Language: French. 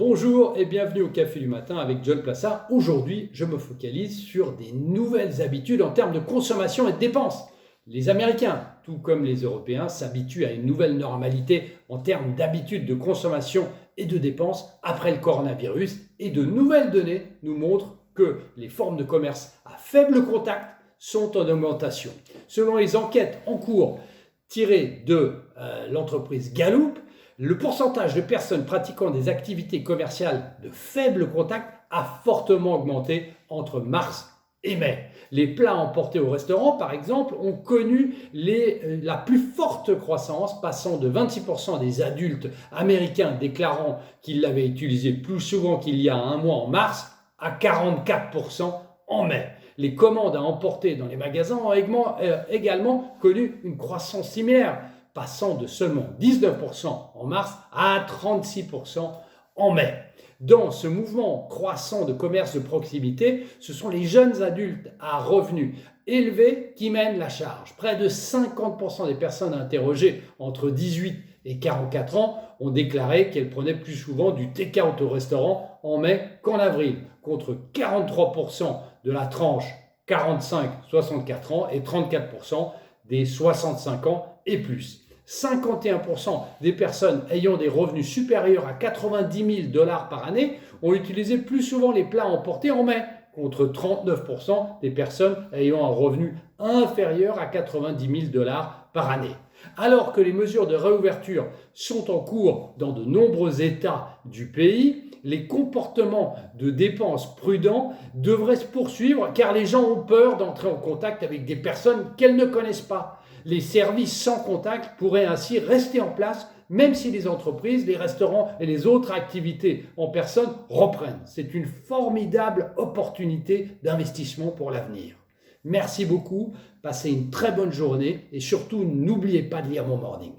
Bonjour et bienvenue au Café du matin avec John Plassard. Aujourd'hui, je me focalise sur des nouvelles habitudes en termes de consommation et de dépenses. Les Américains, tout comme les Européens, s'habituent à une nouvelle normalité en termes d'habitudes de consommation et de dépenses après le coronavirus, et de nouvelles données nous montrent que les formes de commerce à faible contact sont en augmentation. Selon les enquêtes en cours tirées de l'entreprise Gallup, le pourcentage de personnes pratiquant des activités commerciales de faible contact a fortement augmenté entre mars et mai. Les plats emportés au restaurant, par exemple, ont connu la plus forte croissance, passant de 26% des adultes américains déclarant qu'ils l'avaient utilisé plus souvent qu'il y a un mois en mars à 44% en mai. Les commandes à emporter dans les magasins ont également connu une croissance similaire, passant de seulement 19% en mars à 36% en mai. Dans ce mouvement croissant de commerce de proximité, ce sont les jeunes adultes à revenus élevés qui mènent la charge. Près de 50% des personnes interrogées entre 18 et 44 ans ont déclaré qu'elles prenaient plus souvent du take-out au restaurant en mai qu'en avril, contre 43% de la tranche 45-64 ans et 34% des 65 ans et plus. 51% des personnes ayant des revenus supérieurs à 90 000 $ par année ont utilisé plus souvent les plats emportés en mai, contre 39% des personnes ayant un revenu inférieur à 90 000 $ par année. Alors que les mesures de réouverture sont en cours dans de nombreux États du pays, les comportements de dépenses prudents devraient se poursuivre car les gens ont peur d'entrer en contact avec des personnes qu'elles ne connaissent pas. Les services sans contact pourraient ainsi rester en place même si les entreprises, les restaurants et les autres activités en personne reprennent. C'est une formidable opportunité d'investissement pour l'avenir. Merci beaucoup, passez une très bonne journée et surtout n'oubliez pas de lire mon morning.